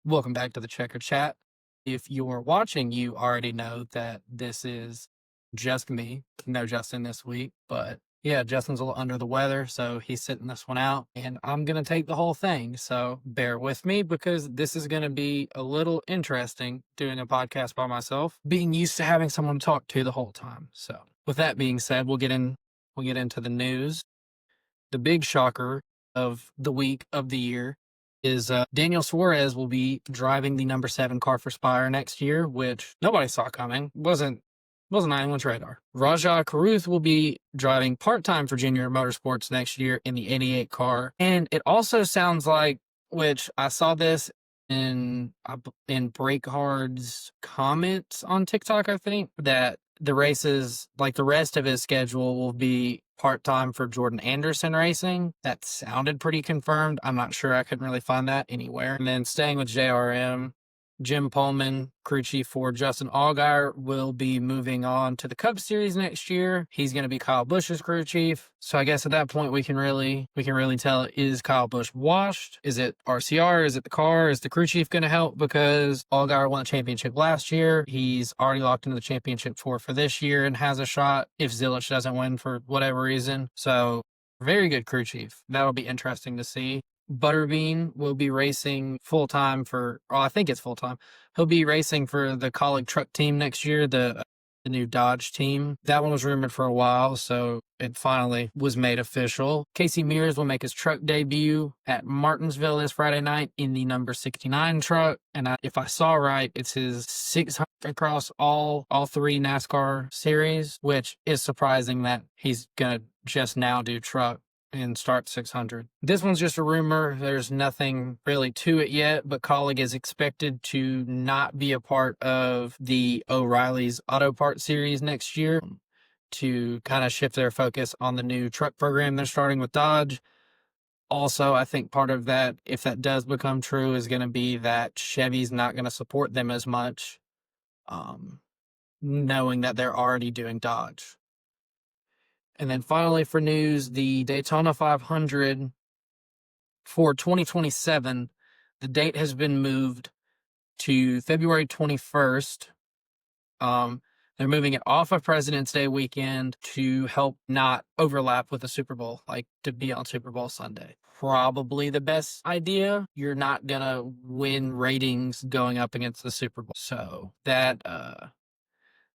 Welcome back to the Checkered Chat. If you're watching, you already know that this is just me. No Justin this week, but yeah, Justin's a little under the weather, so he's sitting this one out, and I'm going to take the whole thing. So bear with me because this is going to be a little interesting doing a podcast by myself, being used to having someone to talk to the whole time. So with that being said, we'll get into the news. The big shocker of the week of the year is Daniel Suarez will be driving the number 7 car for Spire next year, which nobody saw coming. Wasn't on anyone's radar. Rajah Caruth will be driving part-time for Junior Motorsports next year in the 88 car. And it also sounds like, which I saw this in Break Hard's comments on TikTok, I think, that the races, like the rest of his schedule, will be part-time for Jordan Anderson Racing. That sounded pretty confirmed. I'm not sure. I couldn't really find that anywhere. And then staying with JRM, Jim Pullman, crew chief for Justin Allgaier, will be moving on to the Cup Series next year. He's going to be Kyle Busch's crew chief. So I guess at that point we can really tell, is Kyle Busch washed? Is it RCR? Is it the car? Is the crew chief going to help? Because Allgaier won the championship last year. He's already locked into the championship for this year and has a shot if Zilich doesn't win for whatever reason. So very good crew chief. That'll be interesting to see. Butterbean will be racing full-time I think it's full-time. He'll be racing for the Colleague Truck team next year, the new Dodge team. That one was rumored for a while, so it finally was made official. Casey Mears will make his truck debut at Martinsville this Friday night in the number 69 truck. And if I saw right, it's his 600th across all 3 NASCAR series, which is surprising that he's going to just now do truck and start 600. This one's just a rumor. There's nothing really to it yet, but Colleague is expected to not be a part of the O'Reilly's Auto Part Series next year to kind of shift their focus on the new truck program they're starting with Dodge. Also, I think part of that, if that does become true, is going to be that Chevy's not going to support them as much, knowing that they're already doing Dodge. And then finally for news, the Daytona 500 for 2027, the date has been moved to February 21st. They're moving it off of President's Day weekend to help not overlap with the Super Bowl, like to be on Super Bowl Sunday. Probably the best idea. You're not going to win ratings going up against the Super Bowl. So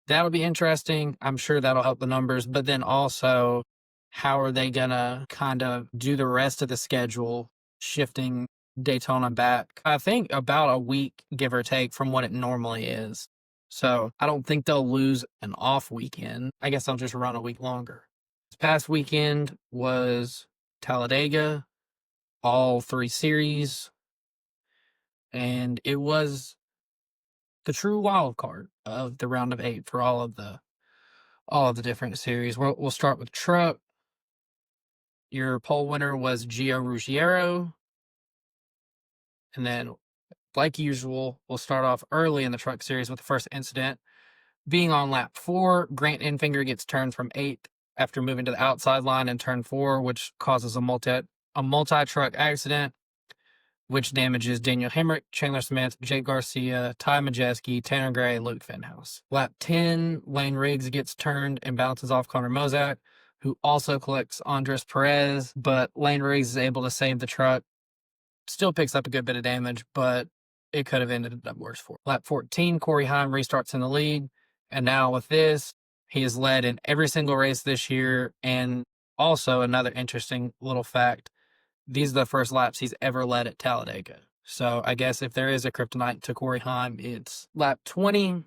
that'll be interesting. I'm sure that'll help the numbers. But then also, how are they going to kind of do the rest of the schedule, shifting Daytona back? I think about a week, give or take, from what it normally is. So I don't think they'll lose an off weekend. I guess they'll just run a week longer. This past weekend was Talladega, all 3 series. And it was the true wild card of the round of 8 for all of the different series. We'll start with truck. Your pole winner was Gio Ruggiero. And then, like usual, we'll start off early in the truck series with the first incident. Being on lap 4, Grant Enfinger gets turned from 8th after moving to the outside line in turn 4, which causes a multi-truck accident, which damages Daniel Hemrick, Chandler Smith, Jake Garcia, Ty Majeski, Tanner Gray, and Luke Fenhouse. Lap 10, Lane Riggs gets turned and bounces off Connor Mozak, who also collects Andres Perez, but Lane Riggs is able to save the truck. Still picks up a good bit of damage, but it could have ended up worse for him. Lap 14, Corey Heim restarts in the lead, and now with this, he has led in every single race this year. And also, another interesting little fact, these are the first laps he's ever led at Talladega. So I guess if there is a kryptonite to Corey Heim, it's lap 20.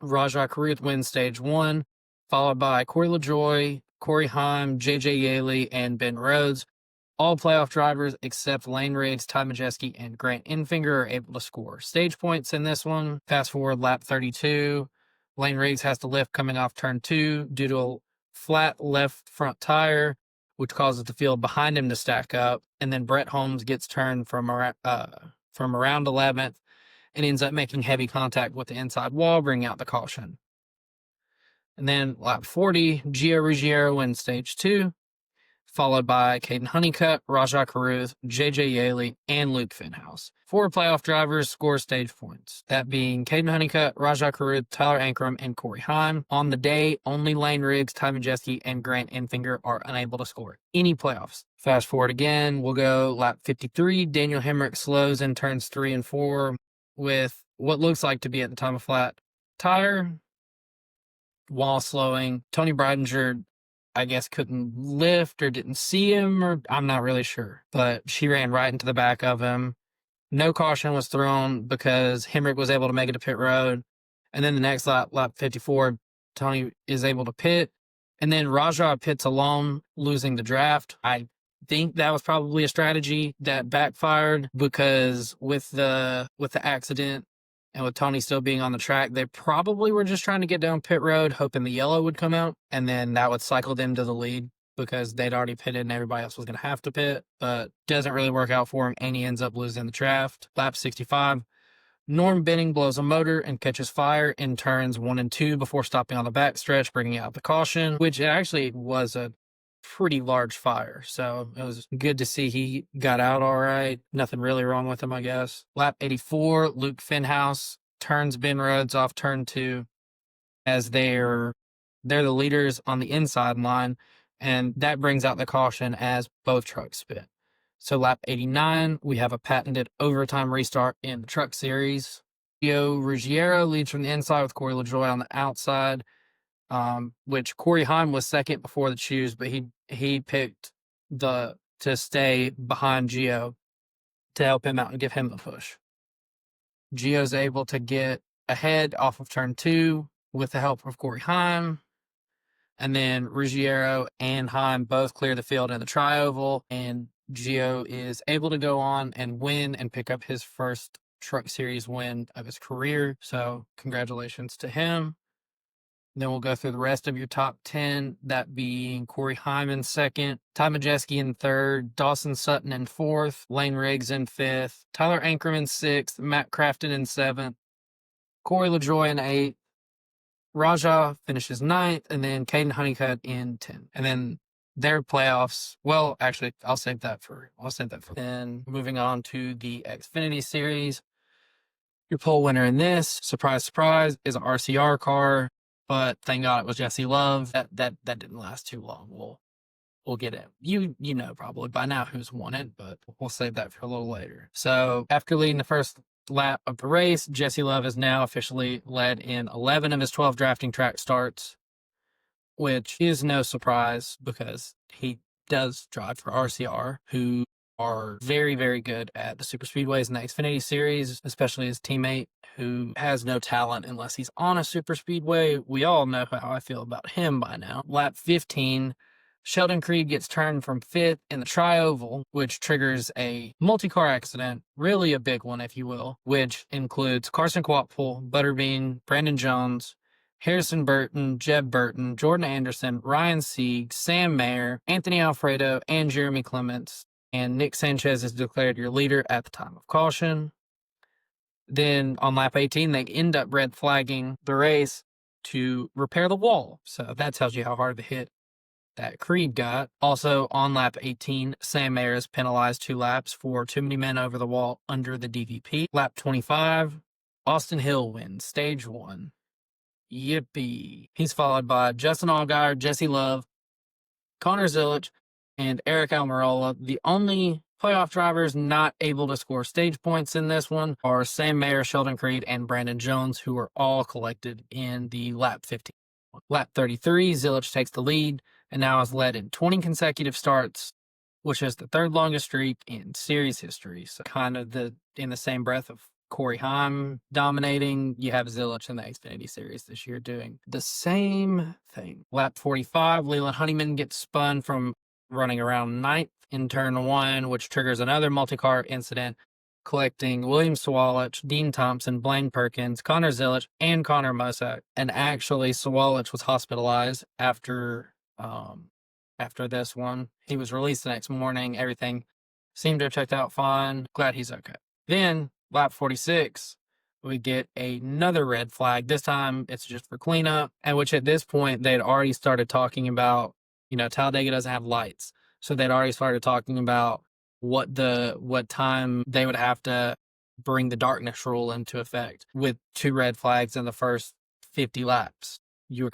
Rajah Caruth wins stage 1, followed by Corey LaJoie, Corey Heim, JJ Yaley, and Ben Rhodes. All playoff drivers except Lane Riggs, Ty Majeski, and Grant Enfinger are able to score stage points in this one. Fast forward lap 32. Lane Riggs has to lift coming off turn 2 due to a flat left front tire, which causes the field behind him to stack up. And then Brett Holmes gets turned from around 11th and ends up making heavy contact with the inside wall, bringing out the caution. And then lap 40, Gio Ruggiero wins stage 2, followed by Caden Honeycutt, Rajah Caruth, JJ Yaley, and Luke Fenhouse. 4 playoff drivers score stage points, that being Caden Honeycutt, Rajah Caruth, Tyler Ankrum, and Corey Heim. On the day, only Lane Riggs, Ty Majeski, and Grant Enfinger are unable to score any playoffs. Fast forward again, we'll go lap 53. Daniel Hemrick slows in turns 3 and 4 with what looks like to be at the time a flat tire. While slowing, Tony Breidinger, I guess, couldn't lift or didn't see him, or I'm not really sure. But she ran right into the back of him. No caution was thrown because Hemrick was able to make it to pit road. And then the next lap, lap 54, Tony is able to pit. And then Rajah pits alone, losing the draft. I think that was probably a strategy that backfired because with the accident and with Tony still being on the track, they probably were just trying to get down pit road, hoping the yellow would come out, and then that would cycle them to the lead because they'd already pitted and everybody else was going to have to pit, but doesn't really work out for him, and he ends up losing the draft. Lap 65, Norm Benning blows a motor and catches fire in turns 1 and 2 before stopping on the backstretch, bringing out the caution, which actually was a pretty large fire. So it was good to see he got out all right. Nothing really wrong with him, I guess. Lap 84, Luke Fenhouse turns Ben Rhodes off turn 2 as they're the leaders on the inside line, and that brings out the caution as both trucks spin. So lap 89, we have a patented overtime restart in the Truck Series. Gio Ruggiero leads from the inside with Corey LaJoie on the outside, which Corey Heim was second before the choose, but he picked to stay behind Gio to help him out and give him the push. Gio's able to get ahead off of turn 2 with the help of Corey Heim. And then Ruggiero and Heim both clear the field in the tri-oval, and Gio is able to go on and win and pick up his first Truck Series win of his career. So congratulations to him. Then we'll go through the rest of your top 10, that being Corey Heim in second, Ty Majeski in third, Dawson Sutton in fourth, Lane Riggs in fifth, Tyler Ankrum in sixth, Matt Crafton in seventh, Corey LaJoie in eighth, Rajah finishes ninth, and then Caden Honeycutt in 10th. And then their playoffs, well, actually, I'll save that for then. Moving on to the Xfinity Series. Your pole winner in this, surprise, surprise, is an RCR car. But thank God it was Jesse Love. That didn't last too long. We'll get it. You know probably by now who's won it, but we'll save that for a little later. So after leading the first lap of the race, Jesse Love has now officially led in 11 of his 12 drafting track starts, which is no surprise because he does drive for RCR, who are very, very good at the super speedways in the Xfinity Series, especially his teammate who has no talent unless he's on a super speedway. We all know how I feel about him by now. Lap 15, Sheldon Creed gets turned from fifth in the tri-oval, which triggers a multi-car accident, really a big one, if you will, which includes Carson Quapple, Butterbean, Brandon Jones, Harrison Burton, Jeb Burton, Jordan Anderson, Ryan Sieg, Sam Mayer, Anthony Alfredo, and Jeremy Clements. And Nick Sanchez is declared your leader at the time of caution. Then on lap 18, they end up red flagging the race to repair the wall. So that tells you how hard of a hit that Creed got. Also on lap 18, Sam Mayer is penalized 2 laps for too many men over the wall under the DVP. Lap 25, Austin Hill wins stage 1. Yippee. He's followed by Justin Allgaier, Jesse Love, Connor Zilich, and Eric Almirola. The only playoff drivers not able to score stage points in this one are Sam Mayer, Sheldon Creed, and Brandon Jones, who are all collected in the lap 15. Lap 33, Zilich takes the lead and now has led in 20 consecutive starts, which is the 3rd longest streak in series history. So kind of in the same breath of Corey Heim dominating, you have Zilich in the Xfinity Series this year doing the same thing. Lap 45, Leland Honeyman gets spun from running around 9th in turn 1, which triggers another multi-car incident, collecting William Sawalich, Dean Thompson, Blaine Perkins, Connor Zilich, and Connor Mosak. And actually, Sawalich was hospitalized after this one. He was released the next morning. Everything seemed to have checked out fine. Glad he's okay. Then, lap 46, we get another red flag. This time, it's just for cleanup, and which at this point, they'd already started talking about, Talladega doesn't have lights. So they'd already started talking about what time they would have to bring the darkness rule into effect with 2 red flags in the first 50 laps. You were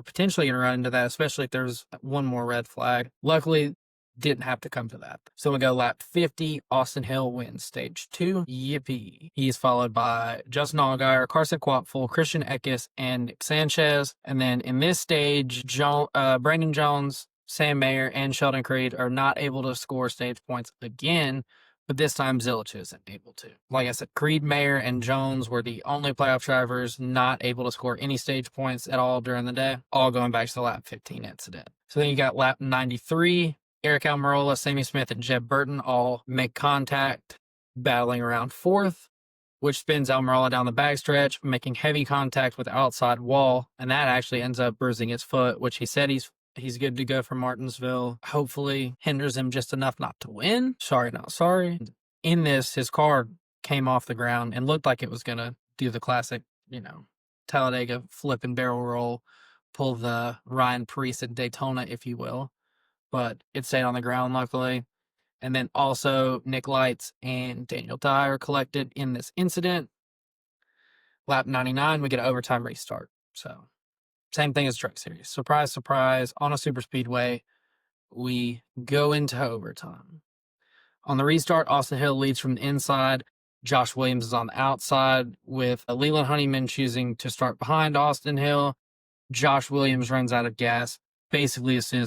potentially gonna run into that, especially if there's one more red flag. Luckily, didn't have to come to that. So we go lap 50. Austin Hill wins stage 2. Yippee. He's followed by Justin Allgaier, Carson Quapfel, Christian Eckes, and Nick Sanchez. And then in this stage, Brandon Jones, Sam Mayer, and Sheldon Creed are not able to score stage points again, but this time Zilich isn't able to. Like I said, Creed, Mayer, and Jones were the only playoff drivers not able to score any stage points at all during the day, all going back to the lap 15 incident. So then you got lap 93. Eric Almirola, Sammy Smith, and Jeb Burton all make contact, battling around 4th, which spins Almirola down the backstretch, making heavy contact with the outside wall, and that actually ends up bruising his foot, which he said he's good to go for Martinsville. Hopefully hinders him just enough not to win. Sorry, not sorry. In this, his car came off the ground and looked like it was going to do the classic, Talladega flip and barrel roll, pull the Ryan Preece at Daytona, if you will. But it stayed on the ground, luckily. And then also Nick Lights and Daniel Dye are collected in this incident. Lap 99, we get an overtime restart. So same thing as Truck Series. Surprise, surprise, on a super speedway, we go into overtime. On the restart, Austin Hill leads from the inside. Josh Williams is on the outside with Leland Honeyman choosing to start behind Austin Hill. Josh Williams runs out of gas basically as soon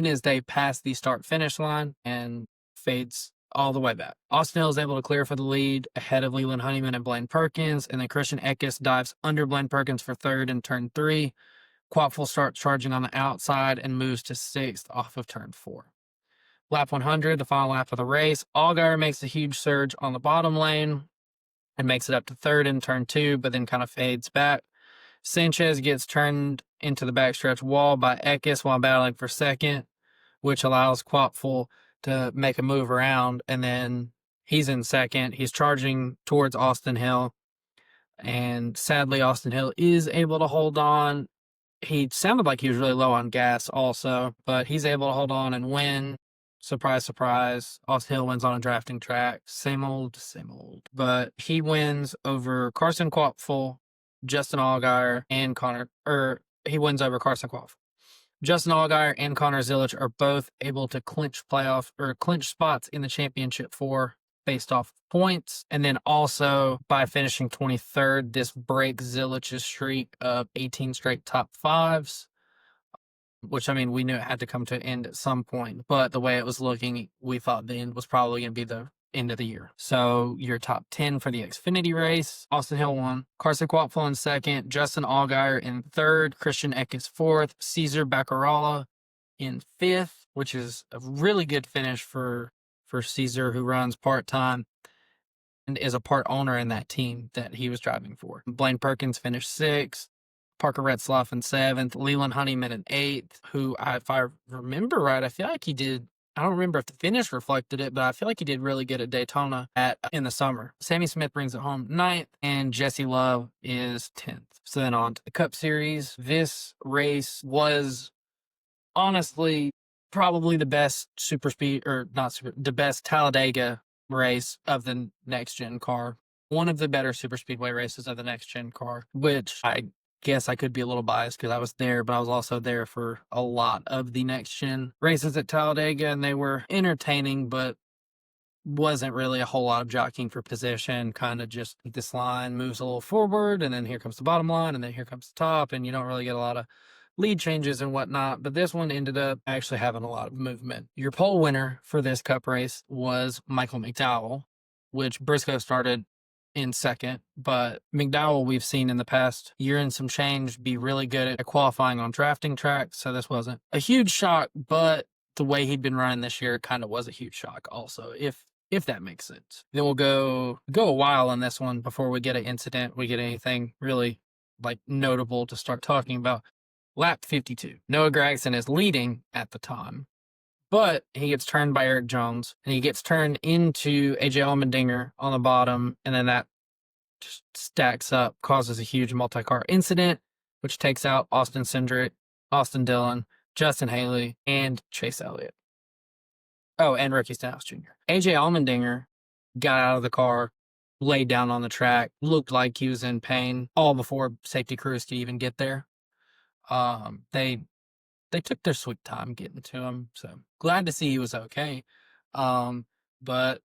as they pass the start finish line and fades all the way back. Austin Hill is able to clear for the lead ahead of Leland Honeyman and Blaine Perkins, and then Christian Eckes dives under Blaine Perkins for 3rd in turn 3. Quapfel starts charging on the outside and moves to 6th off of turn 4. Lap 100, the final lap of the race, Allgaier makes a huge surge on the bottom lane and makes it up to 3rd in turn 2, but then kind of fades back. Sanchez gets turned into the backstretch wall by Eckes while battling for 2nd, which allows Quapfel to make a move around, and then he's in 2nd. He's charging towards Austin Hill, and sadly, Austin Hill is able to hold on. He sounded like he was really low on gas also, but he's able to hold on and win. Surprise, surprise. Austin Hill wins on a drafting track. Same old, same old. But he wins over Carson Quapfel, Justin Allgaier, and he wins over Carson Quapfel. Justin Allgaier and Connor Zilich are both able to clinch spots in the championship 4 based off points. And then also by finishing 23rd, this breaks Zilich's streak of 18 straight top 5s, which, we knew it had to come to an end at some point. But the way it was looking, we thought the end was probably going to be the end of the year. So your top 10 for the Xfinity race: Austin Hill won, Carson Quapfel in 2nd, Justin Allgaier in 3rd, Christian Eckes 4th, Cesar Baccarala in 5th, which is a really good finish for Cesar, who runs part-time and is a part owner in that team that he was driving for. Blaine Perkins finished 6th, Parker Retzlaff in 7th, Leland Honeyman in 8th, who, if I remember right, I feel like he did. I don't remember if the finish reflected it, but I feel like he did really good at Daytona in the summer. Sammy Smith brings it home 9th, and Jesse Love is 10th. So then on to the Cup Series. This race was honestly probably the best the best Talladega race of the next gen car. One of the better super speedway races of the next gen car, which I guess I could be a little biased because I was there, but I was also there for a lot of the next gen races at Talladega, and they were entertaining, but wasn't really a whole lot of jockeying for position. Kind of just this line moves a little forward, and then here comes the bottom line, and then here comes the top, and you don't really get a lot of lead changes and whatnot. But this one ended up actually having a lot of movement. Your pole winner for this Cup race was Michael McDowell, which Briscoe started in 2nd, but McDowell, we've seen in the past year and some change, be really good at qualifying on drafting tracks, so this wasn't a huge shock, but the way he'd been running this year kind of was a huge shock also, if that makes sense. Then we'll go a while on this one before we get an incident, we get anything really notable to start talking about. Lap 52. Noah Gragson is leading at the time, but he gets turned by Eric Jones, and he gets turned into AJ Allmendinger on the bottom, and then that just stacks up, causes a huge multi-car incident, which takes out Austin Cindric, Austin Dillon, Justin Haley, and Chase Elliott. Oh, and Ricky Stenhouse Jr. AJ Allmendinger got out of the car, laid down on the track, looked like he was in pain, all before safety crews could even get there. They took their sweet time getting to him, so glad to see he was okay. But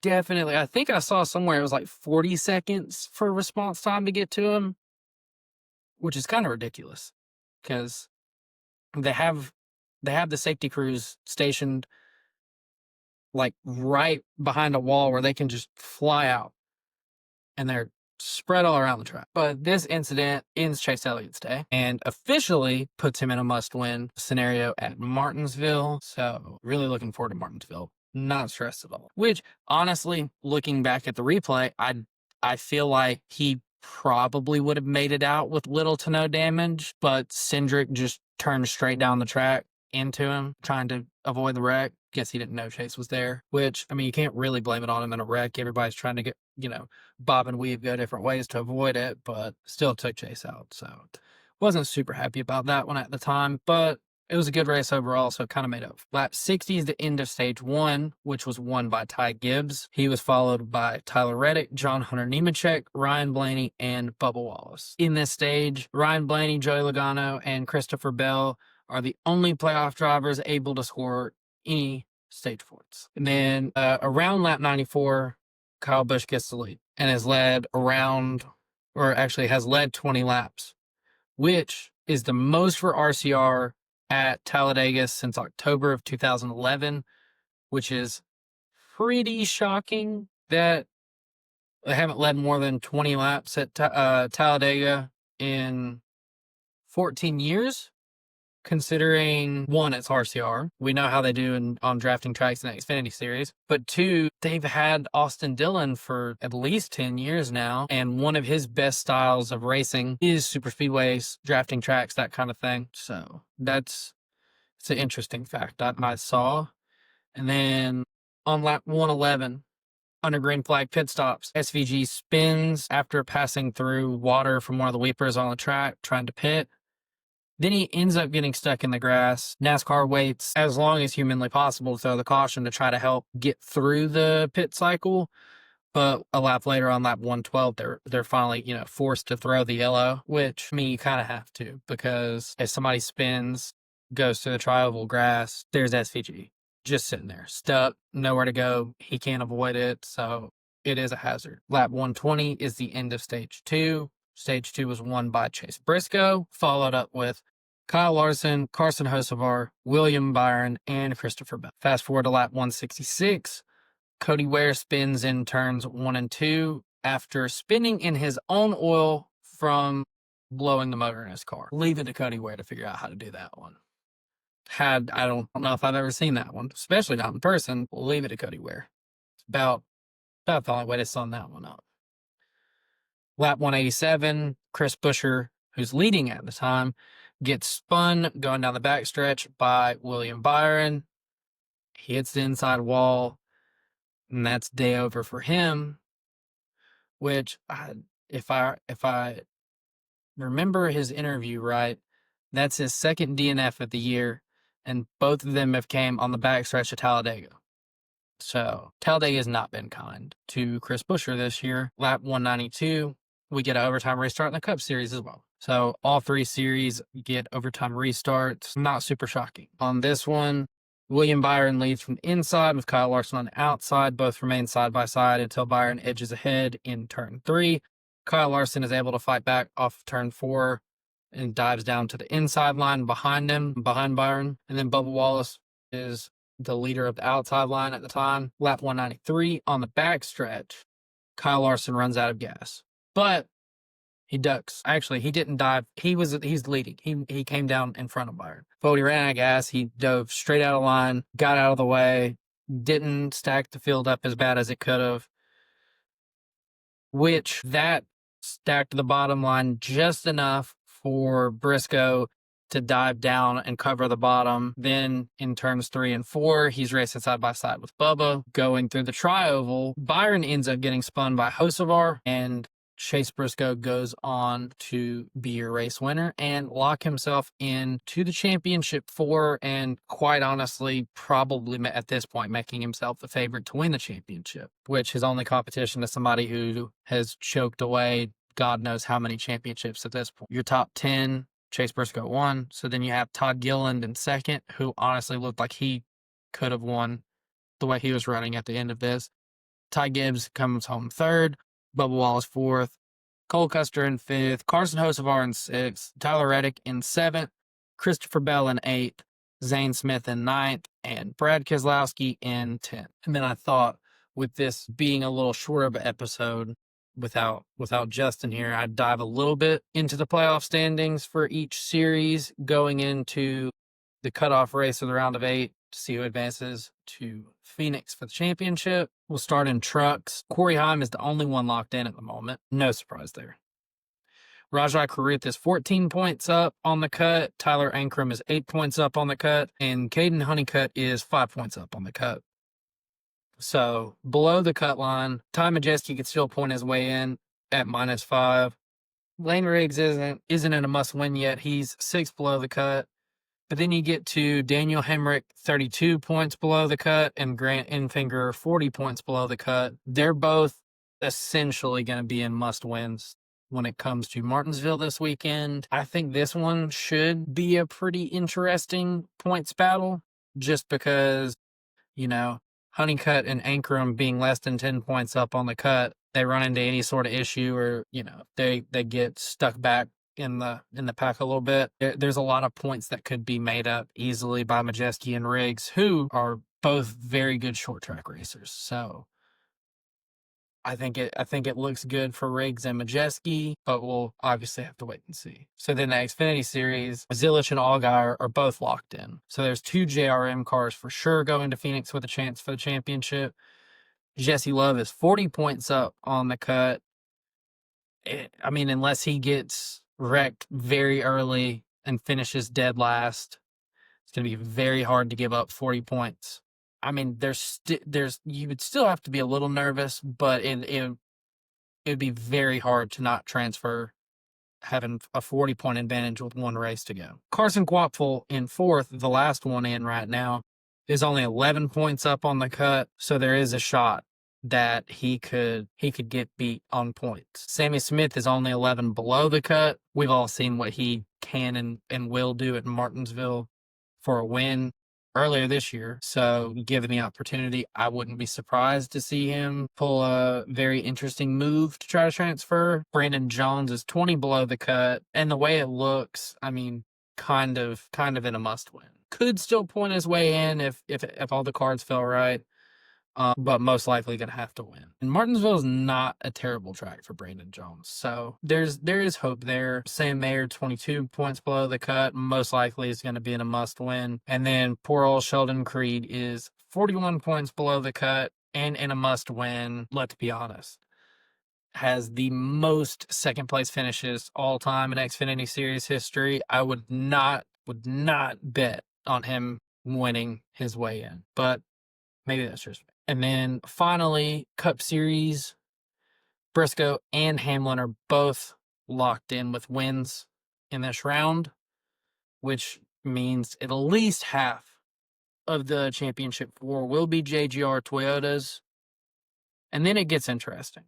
definitely, I think I saw somewhere it was like 40 seconds for response time to get to him, which is kind of ridiculous because they have the safety crews stationed like right behind a wall where they can just fly out, and they're spread all around the track. But this incident ends Chase Elliott's day and officially puts him in a must-win scenario at Martinsville. So really looking forward to Martinsville. Not stressed at all. Which honestly, looking back at the replay, I feel like he probably would have made it out with little to no damage, but Cindric just turned straight down the track into him, trying to avoid the wreck. Guess he didn't know Chase was there, which, I mean, you can't really blame it on him in a wreck. Everybody's trying to get, bob and weave, go different ways to avoid it, but still took Chase out. So wasn't super happy about that one at the time, but it was a good race overall, so it kind of made up. Lap 60 is the end of stage 1, which was won by Ty Gibbs. He was followed by Tyler Reddick, John Hunter Nemechek, Ryan Blaney, and Bubba Wallace. In this stage, Ryan Blaney, Joey Logano, and Christopher Bell are the only playoff drivers able to score any stage points. And then around lap 94, Kyle Busch gets the lead and has led has led 20 laps, which is the most for RCR at Talladega since October of 2011, which is pretty shocking that they haven't led more than 20 laps at Talladega in 14 years. Considering, one, it's RCR. We know how they do on drafting tracks in the Xfinity Series. But two, they've had Austin Dillon for at least 10 years now. And one of his best styles of racing is super speedways, drafting tracks, that kind of thing. So it's an interesting fact I saw. And then on lap 111, under green flag pit stops, SVG spins after passing through water from one of the weepers on the track, trying to pit. Then he ends up getting stuck in the grass. NASCAR waits as long as humanly possible to throw the caution to try to help get through the pit cycle. But a lap later, on lap 112, they're finally, forced to throw the yellow, which, I mean, you kind of have to, because if somebody spins, goes through the tri-oval grass, there's SVG just sitting there, stuck, nowhere to go. He can't avoid it, so it is a hazard. Lap 120 is the end of stage 2. Stage 2 was won by Chase Briscoe, followed up with Kyle Larson, Carson Hocevar, William Byron, and Christopher Bell. Fast forward to lap 166. Cody Ware spins in turns 1 and 2 after spinning in his own oil from blowing the motor in his car. Leave it to Cody Ware to figure out how to do that one. I don't know if I've ever seen that one, especially not in person. We'll leave it to Cody Ware. It's about the only way to sum that one up. Lap 187, Chris Buescher, who's leading at the time, gets spun going down the backstretch by William Byron. He hits the inside wall, and that's day over for him, which, if I remember his interview right, that's his second DNF of the year, and both of them have came on the backstretch of Talladega. So Talladega has not been kind to Chris Buescher this year. Lap 192, we get an overtime restart in the Cup Series as well. So all 3 series get overtime restarts. Not super shocking. On this one, William Byron leads from the inside with Kyle Larson on the outside. Both remain side by side until Byron edges ahead in turn 3. Kyle Larson is able to fight back off turn 4 and dives down to the inside line behind Byron. And then Bubba Wallace is the leader of the outside line at the time. Lap 193 on the backstretch, Kyle Larson runs out of gas, but he ducks. Actually, he didn't dive. He's leading. He came down in front of Byron. But when he ran out of gas, he dove straight out of line, got out of the way, didn't stack the field up as bad as it could have, which that stacked the bottom line just enough for Briscoe to dive down and cover the bottom. Then in turns 3 and 4, he's racing side by side with Bubba. Going through the tri-oval, Byron ends up getting spun by Hocevar, and Chase Briscoe goes on to be your race winner and lock himself into the championship and quite honestly, probably at this point, making himself the favorite to win the championship, which his only competition is somebody who has choked away God knows how many championships at this point. Your top 10, Chase Briscoe won. So then you have Todd Gilliland in second, who honestly looked like he could have won the way he was running at the end of this. Ty Gibbs comes home third. Bubba Wallace fourth. Cole Custer in fifth. Carson Hocevar in sixth. Tyler Reddick in seventh. Christopher Bell in eighth. Zane Smith in ninth. And Brad Keselowski in 10th. And then I thought, with this being a little shorter of an episode, without Justin here, I'd dive a little bit into the playoff standings for each series going into the cutoff race of the round of 8 to see who advances to Phoenix for the championship. We'll start in trucks. Corey Heim is the only one locked in at the moment. No surprise there. Rajai Carruth is 14 points up on the cut. Tyler Ankrum is 8 points up on the cut. And Caden Honeycutt is 5 points up on the cut. So below the cut line, Ty Majeski could still point his way in at -5. Lane Riggs isn't in a must-win yet. He's 6 below the cut. But then you get to Daniel Hemrick, 32 points below the cut, and Grant Enfinger, 40 points below the cut. They're both essentially going to be in must-wins when it comes to Martinsville this weekend. I think this one should be a pretty interesting points battle just because, Honeycutt and Ankrum being less than 10 points up on the cut, they run into any sort of issue or, they get stuck back in the pack a little bit. There's a lot of points that could be made up easily by Majeski and Riggs, who are both very good short track racers. So I think it looks good for Riggs and Majeski, but we'll obviously have to wait and see. So then the Xfinity Series, Zilich and Allgaier are both locked in. So there's 2 JRM cars for sure going to Phoenix with a chance for the championship. Jesse Love is 40 points up on the cut. Unless he gets wrecked very early and finishes dead last, it's going to be very hard to give up 40 points. You would still have to be a little nervous, but it'd be very hard to not transfer having a 40-point advantage with one race to go. Carson Quapfel in 4th, the last one in right now, is only 11 points up on the cut, so there is a shot that he could get beat on points. Sammy Smith is only 11 below the cut. We've all seen what he can and will do at Martinsville for a win earlier this year. So given the opportunity, I wouldn't be surprised to see him pull a very interesting move to try to transfer. Brandon Jones is 20 below the cut. And the way it looks, kind of in a must win. Could still point his way in if all the cards fell right. But most likely going to have to win. And Martinsville is not a terrible track for Brandon Jones. So there is hope there. Sam Mayer, 22 points below the cut, most likely is going to be in a must win. And then poor old Sheldon Creed is 41 points below the cut and in a must win. Let's be honest. Has the most second place finishes all time in Xfinity Series history. I would not bet on him winning his way in. But maybe that's just me. And then finally, Cup Series, Briscoe and Hamlin are both locked in with wins in this round, which means at least half of the championship 4 will be JGR Toyotas. And then it gets interesting.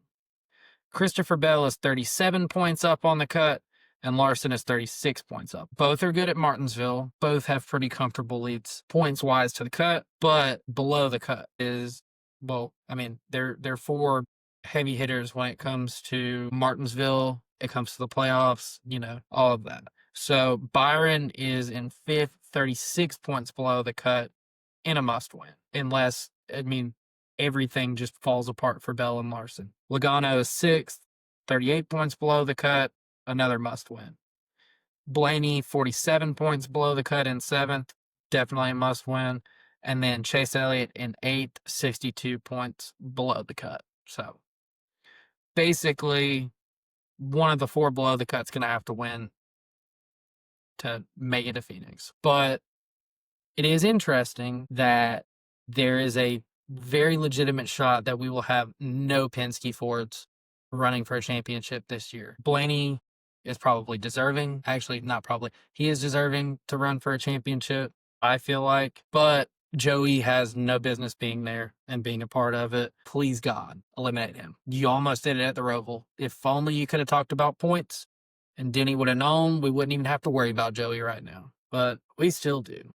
Christopher Bell is 37 points up on the cut, and Larson is 36 points up. Both are good at Martinsville. Both have pretty comfortable leads points-wise to the cut, but below the cut is, they're 4 heavy hitters when it comes to Martinsville. It comes to the playoffs, all of that. So Byron is in 5th, 36 points below the cut in a must-win, unless, everything just falls apart for Bell and Larson. Logano is 6th, 38 points below the cut. Another must win. Blaney, 47 points below the cut in 7th. Definitely a must win. And then Chase Elliott in 8th, 62 points below the cut. So basically, one of the 4 below the cut's going to have to win to make it to Phoenix. But it is interesting that there is a very legitimate shot that we will have no Penske Fords running for a championship this year. Blaney is probably deserving. Actually, not probably. He is deserving to run for a championship, I feel like. But Joey has no business being there and being a part of it. Please, God, eliminate him. You almost did it at the Roval. If only you could have talked about points and Denny would have known, we wouldn't even have to worry about Joey right now. But we still do.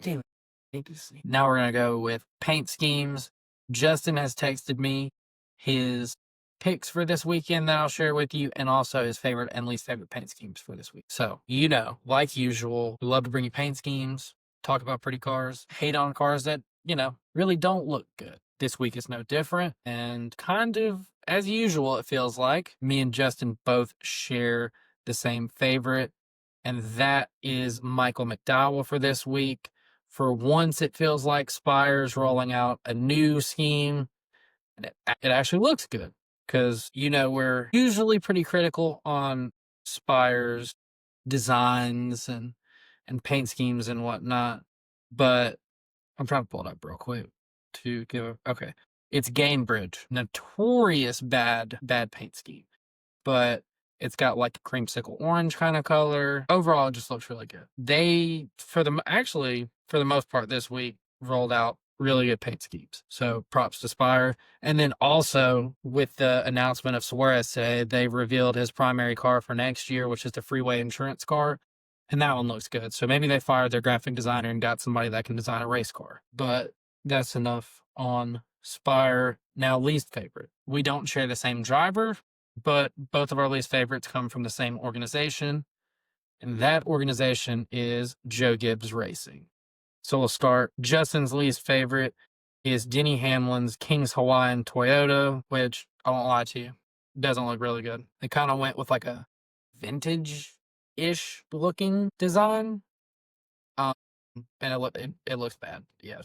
Damn it. Now we're going to go with paint schemes. Justin has texted me his picks for this weekend that I'll share with you, and also his favorite and least favorite paint schemes for this week. So, like usual, we love to bring you paint schemes, talk about pretty cars, hate on cars that, really don't look good. This week is no different, and kind of as usual, it feels like me and Justin both share the same favorite, and that is Michael McDowell for this week. For once, it feels like Spire's rolling out a new scheme, and it actually looks good. Because, we're usually pretty critical on Spire's designs and paint schemes and whatnot. But I'm trying to pull it up real quick to give okay. It's Gamebridge. Notorious bad paint scheme. But it's got like a creamsicle orange kind of color. Overall, it just looks really good. They, for the most part this week, rolled out really good paint schemes. So props to Spire. And then also with the announcement of Suarez today, they revealed his primary car for next year, which is the Freeway Insurance car. And that one looks good. So maybe they fired their graphic designer and got somebody that can design a race car. But that's enough on Spire. Now, least favorite. We don't share the same driver, but both of our least favorites come from the same organization. And that organization is Joe Gibbs Racing. So we'll start. Justin's least favorite is Denny Hamlin's King's Hawaiian Toyota, which I won't lie to you, doesn't look really good. They kind of went with like a vintage-ish looking design. And it looks bad. Yeah,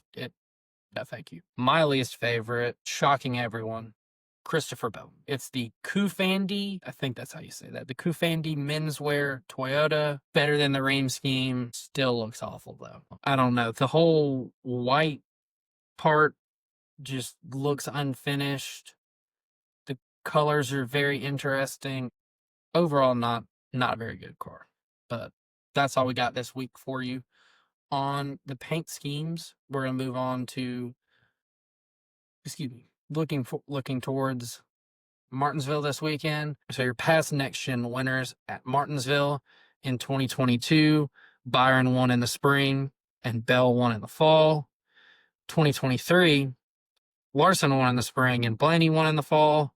no, thank you. My least favorite, shocking everyone, Christopher Bell. It's the Kufandi, I think that's how you say that. The Kufandi menswear Toyota, better than the Ream scheme. Still looks awful though. I don't know. The whole white part just looks unfinished. The colors are very interesting. Overall, not a very good car. But that's all we got this week for you. On the paint schemes, we're gonna move on to looking towards Martinsville this weekend. So your past next gen winners at Martinsville in 2022, Byron won in the spring and Bell won in the fall. 2023, Larson won in the spring and Blaney won in the fall.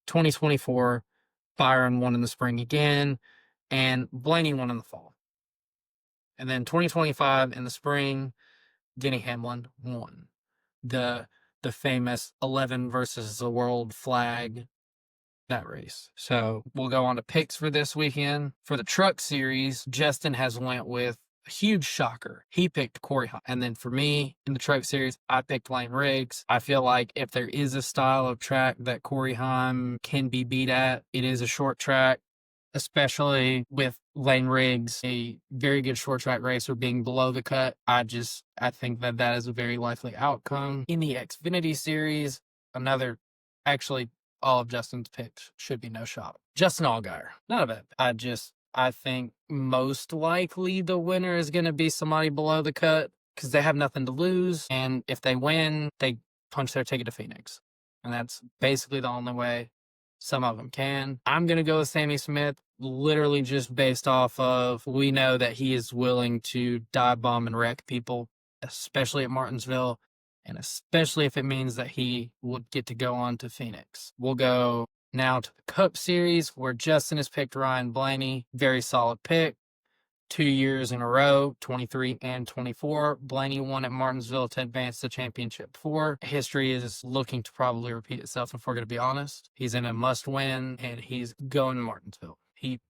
2024, Byron won in the spring again and Blaney won in the fall. And then 2025 in the spring, Denny Hamlin won the famous 11 versus the world flag, that race. So we'll go on to picks for this weekend. For the truck series, Justin has went with a huge shocker. He picked Corey Hunt. And then for me, in the truck series, I picked Lane Riggs. I feel like if there is a style of track that Corey Heim can be beat at, it is a short track, especially with Lane Riggs, a very good short track racer, being below the cut. I think that is a very likely outcome. In the Xfinity Series, actually, all of Justin's picks should be no shot. Justin Allgaier, not a bad. I think most likely the winner is going to be somebody below the cut because they have nothing to lose. And if they win, they punch their ticket to Phoenix. And that's basically the only way some of them can. I'm going to go with Sammy Smith, literally just based off of, we know that he is willing to dive bomb and wreck people, especially at Martinsville. And especially if it means that he would get to go on to Phoenix. We'll go now to the Cup Series, where Justin has picked Ryan Blaney. Very solid pick. 2 years in a row, 23 and 24. Blaney won at Martinsville to advance the championship 4. History is looking to probably repeat itself, if we're going to be honest. He's in a must-win, and he's going to Martinsville. He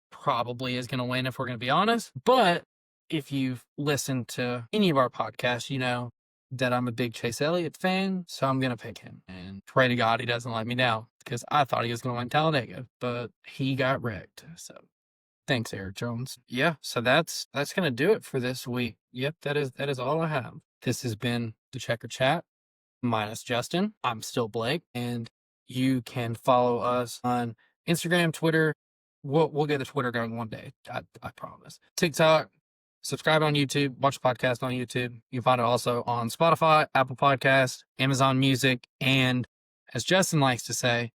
probably is going to win, if we're going to be honest. But if you've listened to any of our podcasts, you know that I'm a big Chase Elliott fan, so I'm going to pick him. And pray to God he doesn't let me down, because I thought he was going to win Talladega, but he got wrecked. So thanks, Eric Jones. Yeah, so that's going to do it for this week. Yep, that is all I have. This has been the Checkered Chat, minus Justin. I'm still Blake, and You can follow us on Instagram, Twitter. We'll get the Twitter going one day. I promise. TikTok. Subscribe on YouTube. Watch the podcast on YouTube. You can find it also on Spotify, Apple Podcasts, Amazon Music, and as Justin likes to say,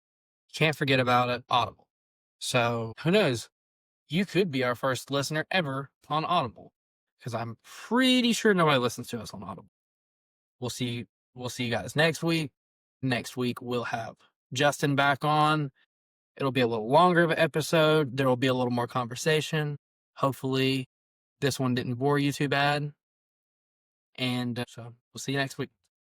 can't forget about it, Audible. So who knows? You could be our first listener ever on Audible, because I'm pretty sure nobody listens to us on Audible. We'll see. We'll see you guys next week. Next week we'll have Justin back on. It'll be a little longer of an episode. There will be a little more conversation. Hopefully, this one didn't bore you too bad. And so we'll see you next week.